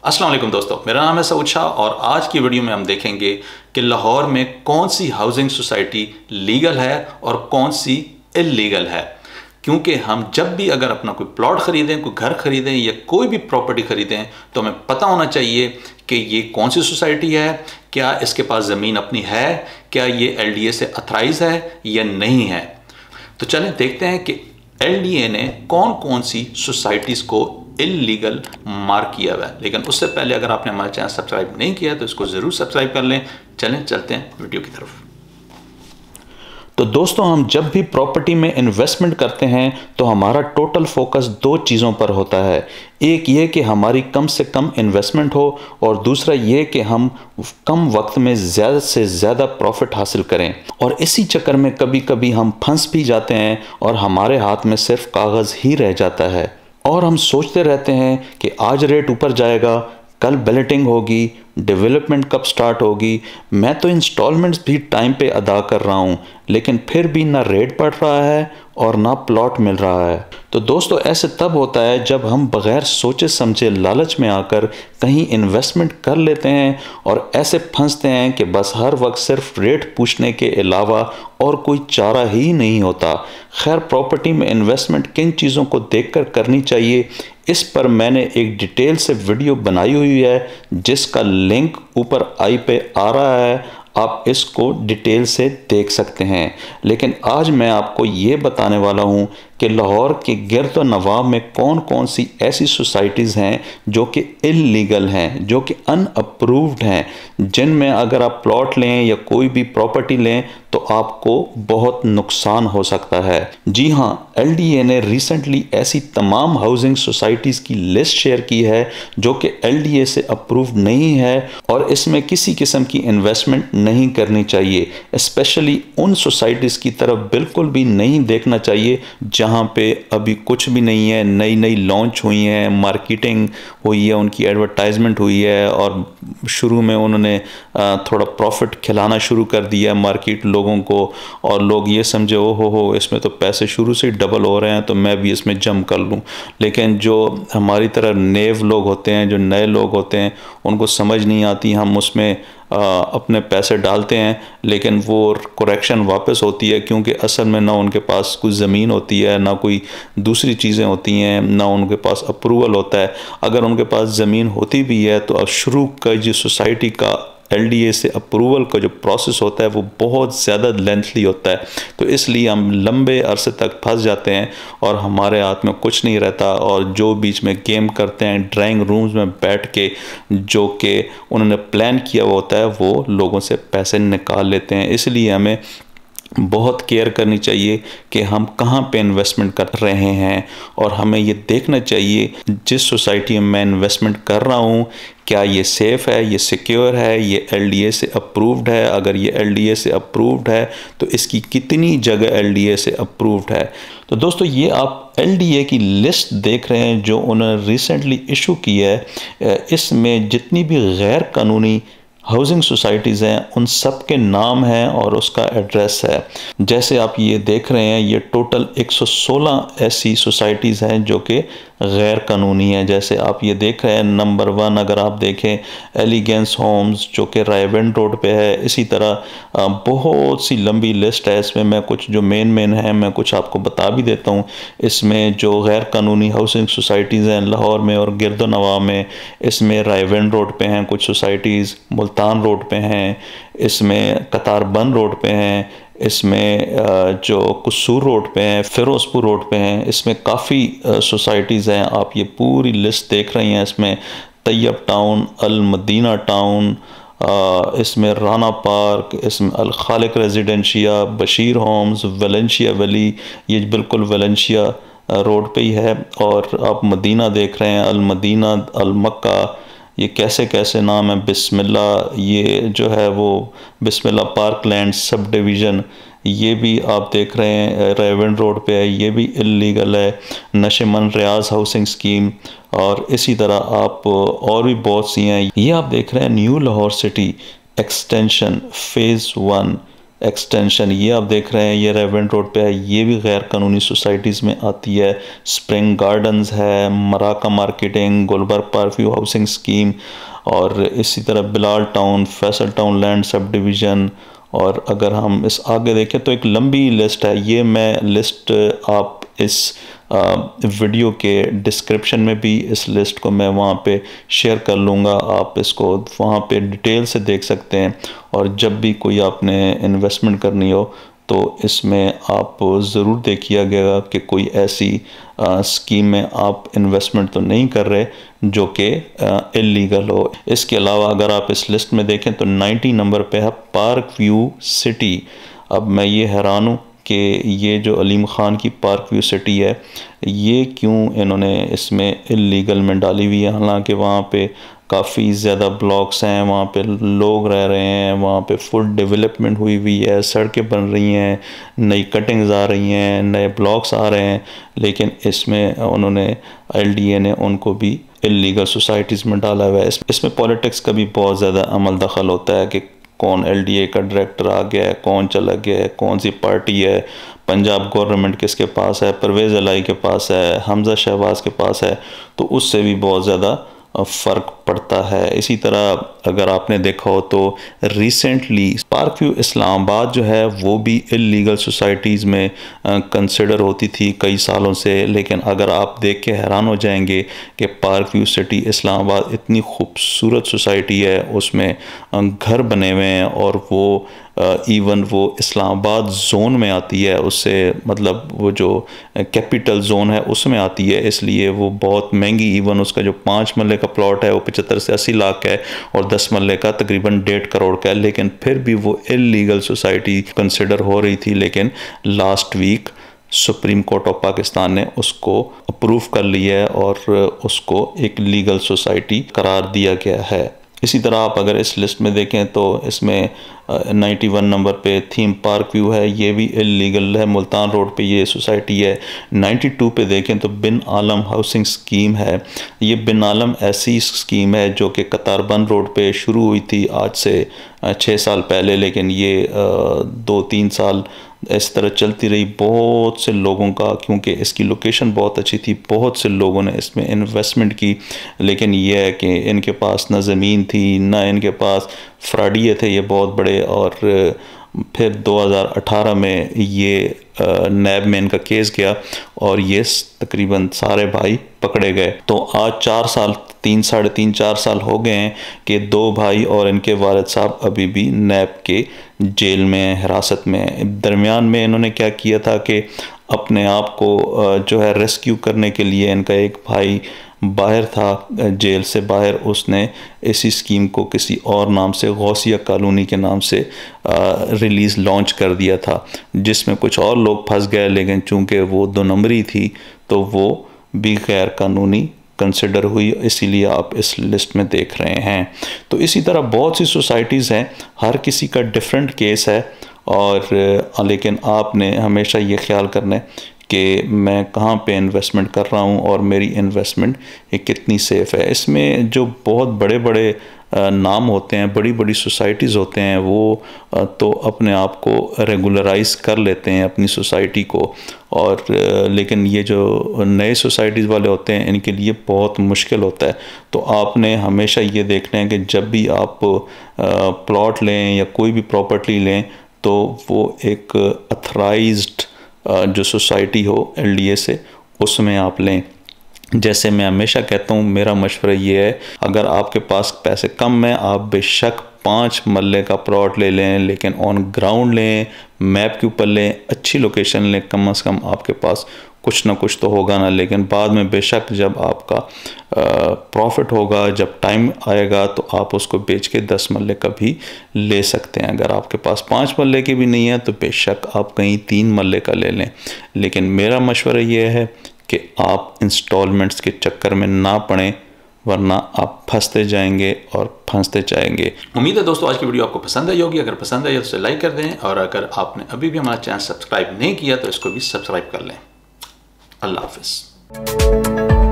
अस्सलाम वालेकुम दोस्तों, मेरा नाम है सऊद शाह और आज की वीडियो में हम देखेंगे कि लाहौर में कौन सी हाउसिंग सोसाइटी लीगल है और कौन सी इल्लीगल है। क्योंकि हम जब भी अगर अपना कोई प्लॉट ख़रीदें, कोई घर ख़रीदें या कोई भी प्रॉपर्टी ख़रीदें तो हमें पता होना चाहिए कि ये कौन सी सोसाइटी है, क्या इसके पास ज़मीन अपनी है, क्या ये LDA से अथराइज़ है या नहीं है। तो चलें देखते हैं कि LDA ने कौन कौन सी सोसाइटीज़ को इल्लीगल मार्क किया हुआ है। लेकिन उससे पहले अगर आपने हमारा चैनल सब्सक्राइब नहीं किया तो इसको ज़रूर सब्सक्राइब कर लें। चलें चलते हैं वीडियो की तरफ। तो दोस्तों, हम जब भी प्रॉपर्टी में इन्वेस्टमेंट करते हैं तो हमारा टोटल फोकस दो चीज़ों पर होता है। एक ये कि हमारी कम से कम इन्वेस्टमेंट हो और दूसरा ये कि हम कम वक्त में ज़्यादा से ज़्यादा प्रॉफिट हासिल करें। और इसी चक्कर में कभी कभी हम फंस भी जाते हैं और हमारे हाथ में सिर्फ कागज़ ही रह जाता है और हम सोचते रहते हैं कि आज रेट ऊपर जाएगा, कल बैलेटिंग होगी, डेवलपमेंट कब स्टार्ट होगी, मैं तो इंस्टॉलमेंट्स भी टाइम पे अदा कर रहा हूँ लेकिन फिर भी ना रेट बढ़ रहा है और ना प्लॉट मिल रहा है। तो दोस्तों, ऐसे तब होता है जब हम बग़ैर सोचे समझे लालच में आकर कहीं इन्वेस्टमेंट कर लेते हैं और ऐसे फंसते हैं कि बस हर वक्त सिर्फ रेट पूछने के अलावा और कोई चारा ही नहीं होता। खैर, प्रॉपर्टी में इन्वेस्टमेंट किन चीज़ों को देखकर करनी चाहिए, इस पर मैंने एक डिटेल से वीडियो बनाई हुई है जिसका लिंक ऊपर आई पे आ रहा है, आप इसको डिटेल से देख सकते हैं। लेकिन आज मैं आपको ये बताने वाला हूँ कि लाहौर के गिरद व नवाब में कौन कौन सी ऐसी सोसाइटीज़ हैं जो कि इल्लीगल हैं, जो कि अनअप्रूव्ड हैं, जिनमें अगर आप प्लॉट लें या कोई भी प्रॉपर्टी लें तो आपको बहुत नुकसान हो सकता है। जी हाँ, LDA ने रिसेंटली ऐसी तमाम हाउसिंग सोसाइटीज़ की लिस्ट शेयर की है जो कि LDA से अप्रूव्ड नहीं है और इसमें किसी किस्म की इन्वेस्टमेंट नहीं करनी चाहिए। स्पेशली उन सोसाइटीज़ की तरफ बिल्कुल भी नहीं देखना चाहिए जहाँ पे अभी कुछ भी नहीं है, नई नई लॉन्च हुई हैं, मार्केटिंग हुई है, उनकी एडवर्टाइजमेंट हुई है और शुरू में उन्होंने थोड़ा प्रॉफिट खिलाना शुरू कर दिया मार्केट लोगों को और लोग ये समझे ओ हो इसमें तो पैसे शुरू से ही डबल हो रहे हैं तो मैं भी इसमें जम कर लूँ। लेकिन जो हमारी तरह नेव लोग होते हैं, जो नए लोग होते हैं, उनको समझ नहीं आती, हम उसमें अपने पैसे डालते हैं लेकिन वो करेक्शन वापस होती है क्योंकि असल में ना उनके पास कोई ज़मीन होती है, ना कोई दूसरी चीज़ें होती हैं, ना उनके पास अप्रूवल होता है। अगर उनके पास ज़मीन होती भी है तो शुरू का जो सोसाइटी का LDA से अप्रूवल का जो प्रोसेस होता है वो बहुत ज़्यादा लेंथली होता है। तो इसलिए हम लंबे अरसे तक फंस जाते हैं और हमारे हाथ में कुछ नहीं रहता और जो बीच में गेम करते हैं ड्राइंग रूम्स में बैठ के, जो कि उन्होंने प्लान किया हुआ होता है, वो लोगों से पैसे निकाल लेते हैं। इसलिए हमें बहुत केयर करनी चाहिए कि हम कहाँ पे इन्वेस्टमेंट कर रहे हैं और हमें ये देखना चाहिए जिस सोसाइटी में मैं इन्वेस्टमेंट कर रहा हूँ क्या ये सेफ़ है, ये सिक्योर है, ये LDA से अप्रूव्ड है। अगर ये LDA से अप्रूव्ड है तो इसकी कितनी जगह LDA से अप्रूव्ड है। तो दोस्तों, ये आप LDA की लिस्ट देख रहे हैं जो उन्होंने रिसेंटली इशू की है। इसमें जितनी भी गैर कानूनी हाउसिंग सोसाइटीज़ हैं उन सब के नाम हैं और उसका एड्रेस है। जैसे आप ये देख रहे हैं, ये टोटल 116 ऐसी सोसाइटीज़ हैं जो कि गैर कानूनी हैं। जैसे आप ये देख रहे हैं, नंबर 1 अगर आप देखें एलिगेंस होम्स जो कि रायवेंड रोड पे है। इसी तरह बहुत सी लंबी लिस्ट है, इसमें मैं कुछ जो मेन है मैं कुछ आपको बता भी देता हूँ। इसमें जो गैर कानूनी हाउसिंग सोसाइटीज़ हैं लाहौर में और गिरद नवाब में, इसमें रायवेंड रोड पे हैं कुछ सोसाइटीज़, मुल्तान रोड पे हैं, इसमें कतार बंद रोड पे हैं, इसमें जो कसूर रोड पे हैं, फ़िरोज़पुर रोड पे हैं, इसमें काफ़ी सोसाइटीज़ हैं। आप ये पूरी लिस्ट देख रही हैं। इसमें तैयब टाउन, अल मदीना टाउन, इसमें राना पार्क, इसमें Al Khaliq Residencia, Bashir homes, Valencia valley, ये बिल्कुल वेलेंशिया रोड पे ही है। और आप मदीना देख रहे हैं, अल मदीना, अल मक्का, ये कैसे कैसे नाम है, बिस्मिल्लाह, ये जो है वो बिस्मिल्लाह पार्क लैंड सब डिवीज़न, ये भी आप देख रहे हैं रायवेंड रोड पे है, ये भी इल्लीगल है। नशेमन रियाज हाउसिंग स्कीम, और इसी तरह आप और भी बहुत सी हैं। ये आप देख रहे हैं new Lahore city extension phase 1, extension ये आप देख रहे हैं, ये रेवेंट रोड पे है, ये भी गैर कानूनी सोसाइटीज़ में आती है। स्प्रिंग गार्डन्स है, मराका मार्केटिंग, गुलबर्ग पार्कव्यू हाउसिंग स्कीम, और इसी तरह Bilal town, Faisal town land sub division. और अगर हम इस आगे देखें तो एक लंबी लिस्ट है। ये मैं लिस्ट आप इस वीडियो के डिस्क्रिप्शन में भी इस लिस्ट को मैं वहाँ पे शेयर कर लूँगा, आप इसको वहाँ पे डिटेल से देख सकते हैं। और जब भी कोई आपने इन्वेस्टमेंट करनी हो तो इसमें आप ज़रूर देखिएगा कि कोई ऐसी स्कीम में आप इन्वेस्टमेंट तो नहीं कर रहे जो कि इलीगल हो। इसके अलावा अगर आप इस लिस्ट में देखें तो 90 नंबर पे है पार्क व्यू सिटी। अब मैं ये हैरान हूँ कि ये जो अलीम ख़ान की पार्क व्यू सिटी है, ये क्यों इन्होंने इसमें इलीगल में डाली हुई है, हालांकि वहाँ पे काफ़ी ज़्यादा ब्लॉक्स हैं, वहाँ पे लोग रह रहे हैं, वहाँ पे फुल डेवलपमेंट हुई हुई है, सड़कें बन रही हैं, नई कटिंग्स आ रही हैं, नए ब्लॉक्स आ रहे हैं, लेकिन इसमें उन्होंने LDA ने उनको भी इलीगल सोसाइटीज़ में डाला हुआ है। इसमें पॉलिटिक्स का भी बहुत ज़्यादा अमल दखल होता है कि कौन LDA का डायरेक्टर आ गया है, कौन चला गया है, कौन सी पार्टी है, पंजाब गवर्नमेंट किसके पास है, परवेज़ इलाही के पास है, हमजा शहबाज के पास है, तो उससे भी बहुत ज़्यादा फ़र्क पड़ता है। इसी तरह अगर आपने देखा हो तो रिसेंटली पार्क व्यू इस्लामाबाद जो है वो भी इलीगल सोसाइटीज़ में कंसिडर होती थी कई सालों से, लेकिन अगर आप देख के हैरान हो जाएंगे कि पार्क व्यू सिटी इस्लामाबाद इतनी खूबसूरत सोसाइटी है, उसमें घर बने हुए हैं और वो इवन वो इस्लामाबाद जोन में आती है, उससे मतलब वो जो कैपिटल जोन है उसमें आती है, इसलिए वो बहुत महंगी। इवन उसका जो 5 मरले का प्लॉट है वो 75 से 80 लाख का है और 10 मरले का तकरीबन 1.5 करोड़ का है, लेकिन फिर भी वो इलीगल सोसाइटी कंसिडर हो रही थी। लेकिन last week supreme court of Pakistan ने उसको अप्रूव कर लिया है और उसको एक लीगल सोसाइटी करार दिया गया है। इसी तरह आप अगर इस लिस्ट में देखें तो इसमें 91 नंबर पे थीम पार्क व्यू है, ये भी इलीगल है, मुल्तान रोड पे ये सोसाइटी है। 92 पे देखें तो बिन आलम हाउसिंग स्कीम है। ये बिन आलम ऐसी स्कीम है जो कि कतारबंद रोड पे शुरू हुई थी आज से 6 साल पहले, लेकिन ये 2-3 साल इस तरह चलती रही। बहुत से लोगों का, क्योंकि इसकी लोकेशन बहुत अच्छी थी, बहुत से लोगों ने इसमें इन्वेस्टमेंट की, लेकिन यह है कि इनके पास ना ज़मीन थी, ना इनके पास फ्राडिये थे ये बहुत बड़े। और फिर 2018 में ये नैब में इनका केस गया और ये तकरीबन सारे भाई पकड़े गए। तो आज 4 साल 3-4 साल हो गए हैं कि 2 भाई और इनके वालिद साहब अभी भी नैब के जेल में, हिरासत में। दरमियान में इन्होंने क्या किया था कि अपने आप को जो है रेस्क्यू करने के लिए, इनका एक भाई बाहर था जेल से बाहर, उसने इसी स्कीम को किसी और नाम से, गौसिया कॉलोनी के नाम से रिलीज़ लॉन्च कर दिया था, जिसमें कुछ और लोग फंस गए, लेकिन चूंकि वो 2 नंबरी थी तो वो भी गैर कानूनी कंसिडर हुई, इसीलिए आप इस लिस्ट में देख रहे हैं। तो इसी तरह बहुत सी सोसाइटीज़ हैं, हर किसी का डिफरेंट केस है, और लेकिन आपने हमेशा ये ख्याल करना है कि मैं कहाँ पे इन्वेस्टमेंट कर रहा हूँ और मेरी इन्वेस्टमेंट कितनी सेफ़ है। इसमें जो बहुत बड़े बड़े नाम होते हैं, बड़ी बड़ी सोसाइटीज़ होते हैं, वो तो अपने आप को रेगुलराइज कर लेते हैं अपनी सोसाइटी को, और लेकिन ये जो नए सोसाइटीज़ वाले होते हैं इनके लिए बहुत मुश्किल होता है। तो आपने हमेशा ये देखना है कि जब भी आप प्लॉट लें या कोई भी प्रॉपर्टी लें तो वो एक अथराइज्ड जो सोसाइटी हो LDA से, उसमें आप लें। जैसे मैं हमेशा कहता हूँ, मेरा मशवरा ये है, अगर आपके पास पैसे कम हैं आप बेशक 5 मरले का प्लॉट ले लें, लेकिन ऑन ग्राउंड लें, मैप के ऊपर लें, अच्छी लोकेशन लें, कम से कम आपके पास कुछ ना कुछ तो होगा ना। लेकिन बाद में बेशक जब आपका प्रॉफिट होगा, जब टाइम आएगा, तो आप उसको बेच के 10 मरले का भी ले सकते हैं। अगर आपके पास 5 मरले की भी नहीं है तो बेशक आप कहीं 3 मरले का ले लें। लेकिन मेरा मशवरा ये है कि आप इंस्टॉलमेंट्स के चक्कर में ना पड़ें, वरना आप फंसते जाएंगे और फंसते जाएंगे। उम्मीद है दोस्तों आज की वीडियो आपको पसंद आई होगी। अगर पसंद आई तो इसे लाइक कर दें, और अगर आपने अभी भी हमारा चैनल सब्सक्राइब नहीं किया तो इसको भी सब्सक्राइब कर लें। अल्लाह हाफिज़।